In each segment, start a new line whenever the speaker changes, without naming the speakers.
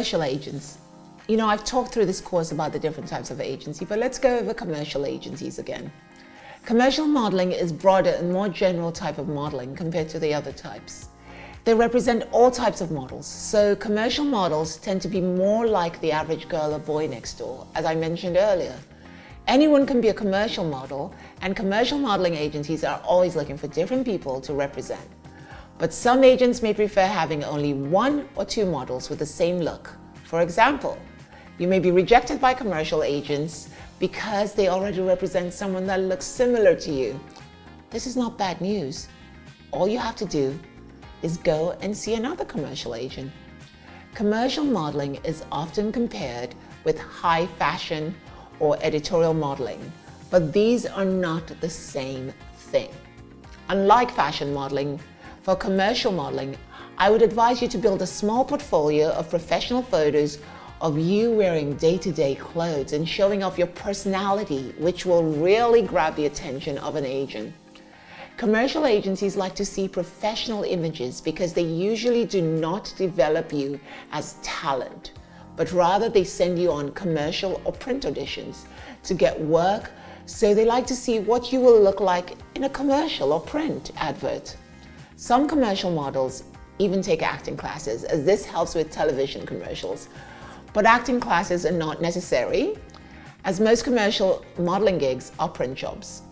Commercial agents. You know, I've talked through this course about the different types of agency, but let's go over commercial agencies again. Commercial modeling is broader and more general type of modeling compared to the other types. They represent all types of models, so commercial models tend to be more like the average girl or boy next door, as I mentioned earlier. Anyone can be a commercial model, and commercial modeling agencies are always looking for different people to represent. But some agents may prefer having only 1 or 2 models with the same look. For example, you may be rejected by commercial agents because they already represent someone that looks similar to you. This is not bad news. All you have to do is go and see another commercial agent. Commercial modeling is often compared with high fashion or editorial modeling, but these are not the same thing. Unlike fashion modeling, for commercial modeling, I would advise you to build a small portfolio of professional photos of you wearing day-to-day clothes and showing off your personality, which will really grab the attention of an agent. Commercial agencies like to see professional images because they usually do not develop you as talent, but rather they send you on commercial or print auditions to get work, so they like to see what you will look like in a commercial or print advert. Some commercial models even take acting classes, as this helps with television commercials. But acting classes are not necessary, as most commercial modeling gigs are print jobs.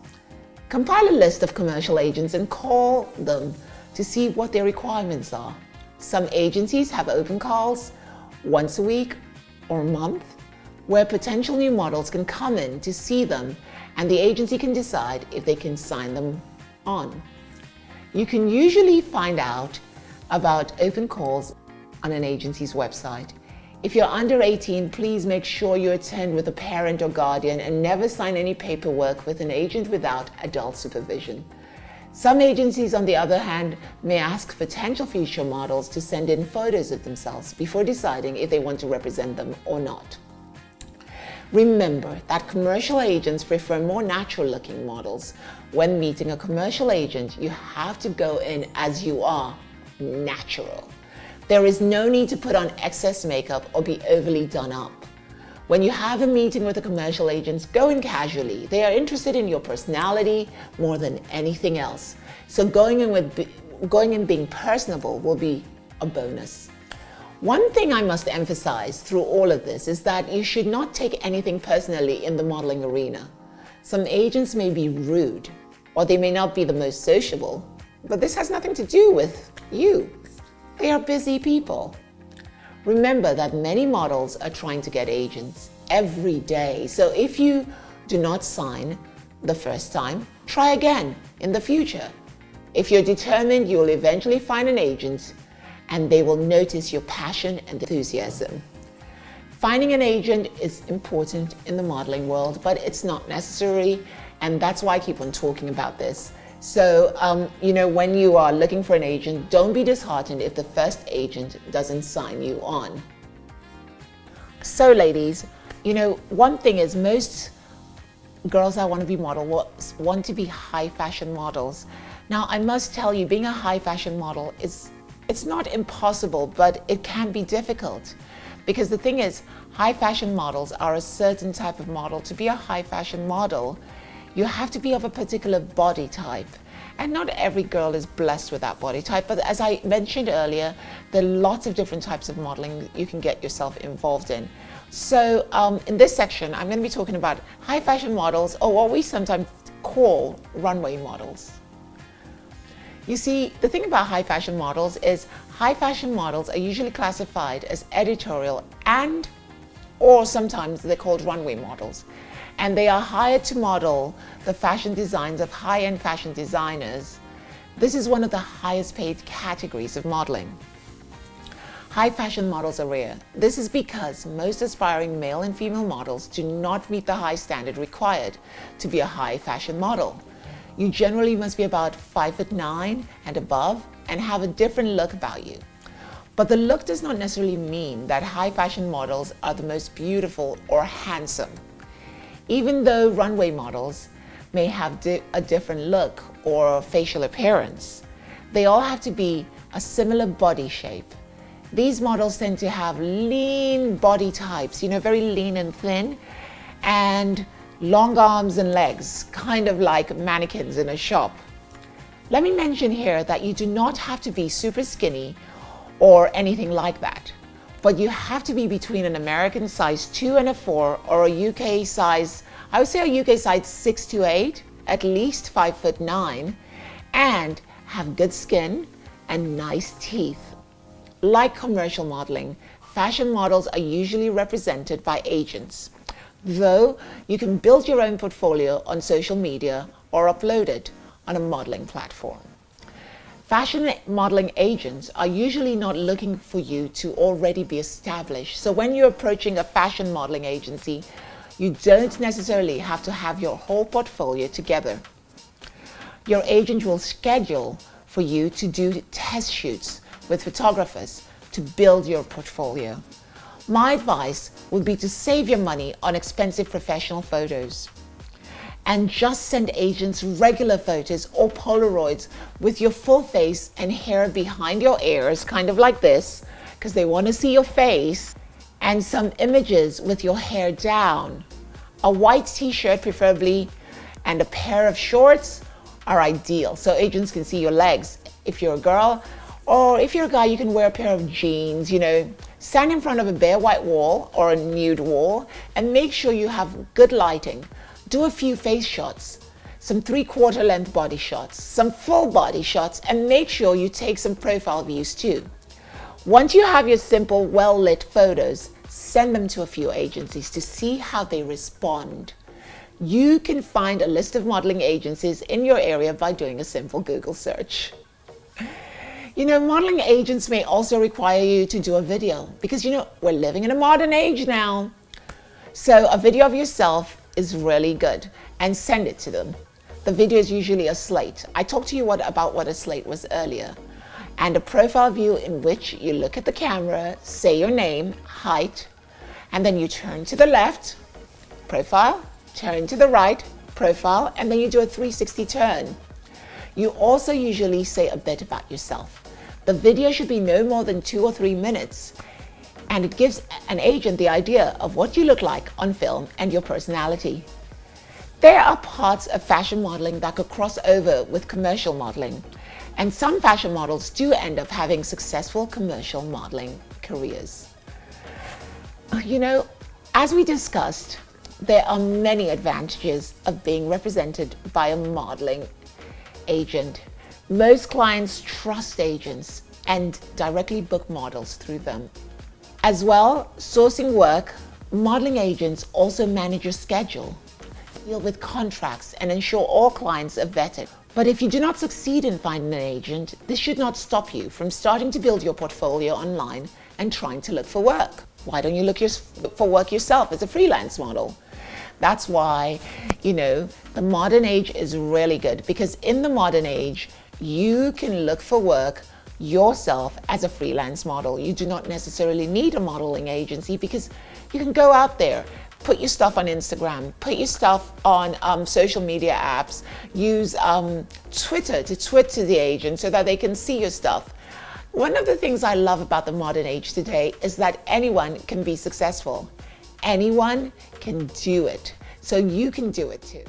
Compile a list of commercial agents and call them to see what their requirements are. Some agencies have open calls once a week or a month, where potential new models can come in to see them, and the agency can decide if they can sign them on. You can usually find out about open calls on an agency's website. If you're under 18, please make sure you attend with a parent or guardian and never sign any paperwork with an agent without adult supervision. Some agencies, on the other hand, may ask potential future models to send in photos of themselves before deciding if they want to represent them or not. Remember that commercial agents prefer more natural-looking models. When meeting a commercial agent, you have to go in as you are, natural. There is no need to put on excess makeup or be overly done up. When you have a meeting with a commercial agent, go in casually. They are interested in your personality more than anything else. So going in being personable will be a bonus. One thing I must emphasize through all of this is that you should not take anything personally in the modeling arena. Some agents may be rude, or they may not be the most sociable, but this has nothing to do with you. They are busy people. Remember that many models are trying to get agents every day, so if you do not sign the first time, try again in the future. If you're determined, you will eventually find an agent, and they will notice your passion and enthusiasm. Finding an agent is important in the modeling world, but it's not necessary, and that's why I keep on talking about this. So, you know, when you are looking for an agent, don't be disheartened if the first agent doesn't sign you on. So ladies, you know, one thing is most girls that want to be models want to be high fashion models. Now, I must tell you, being a high fashion model it's not impossible, but it can be difficult. Because the thing is, high fashion models are a certain type of model. To be a high fashion model, you have to be of a particular body type. And not every girl is blessed with that body type. But as I mentioned earlier, there are lots of different types of modeling you can get yourself involved in. So in this section, I'm going to be talking about high fashion models, or what we sometimes call runway models. You see, the thing about high fashion models is high fashion models are usually classified as editorial or sometimes they're called runway models. And they are hired to model the fashion designs of high-end fashion designers. This is one of the highest paid categories of modeling. High fashion models are rare. This is because most aspiring male and female models do not meet the high standard required to be a high fashion model. You generally must be about 5'9" and above and have a different look about you. But the look does not necessarily mean that high fashion models are the most beautiful or handsome. Even though runway models may have a different look or facial appearance, they all have to be a similar body shape. These models tend to have lean body types, very lean and thin, and long arms and legs, kind of like mannequins in a shop. Let me mention here that you do not have to be super skinny or anything like that, but you have to be between an American size 2 and a 4 or a UK size, I would say a UK size 6 to 8, at least 5'9", and have good skin and nice teeth. Like commercial modeling, fashion models are usually represented by agents, though you can build your own portfolio on social media or upload it on a modeling platform. Fashion modeling agents are usually not looking for you to already be established. So when you're approaching a fashion modeling agency, you don't necessarily have to have your whole portfolio together. Your agent will schedule for you to do test shoots with photographers to build your portfolio. My advice would be to save your money on expensive professional photos and just send agents regular photos or Polaroids with your full face and hair behind your ears, kind of like this, because they want to see your face, and some images with your hair down. A white t-shirt preferably and a pair of shorts are ideal, so agents can see your legs. If you're a girl, or if you're a guy, you can wear a pair of jeans, stand in front of a bare white wall or a nude wall and make sure you have good lighting. Do a few face shots, some 3/4 length body shots, some full body shots, and make sure you take some profile views too. Once you have your simple, well-lit photos, send them to a few agencies to see how they respond. You can find a list of modeling agencies in your area by doing a simple Google search. Modeling agents may also require you to do a video because, we're living in a modern age now. So a video of yourself is really good, and send it to them. The video is usually a slate. I talked to you about what a slate was earlier. And a profile view in which you look at the camera, say your name, height, and then you turn to the left, profile, turn to the right, profile, and then you do a 360 turn. You also usually say a bit about yourself. The video should be no more than 2 or 3 minutes, and it gives an agent the idea of what you look like on film and your personality. There are parts of fashion modeling that could cross over with commercial modeling, and some fashion models do end up having successful commercial modeling careers. As we discussed, there are many advantages of being represented by a modeling agent. Most clients trust agents and directly book models through them. As well, sourcing work, modeling agents also manage your schedule, deal with contracts, and ensure all clients are vetted. But if you do not succeed in finding an agent, this should not stop you from starting to build your portfolio online and trying to look for work. Why don't you look for work yourself as a freelance model? That's why, the modern age is really good, because in the modern age, you can look for work yourself as a freelance model. You do not necessarily need a modeling agency because you can go out there, put your stuff on Instagram, put your stuff on social media apps, use Twitter to tweet to the agent so that they can see your stuff. One of the things I love about the modern age today is that anyone can be successful. Anyone can do it. So you can do it too.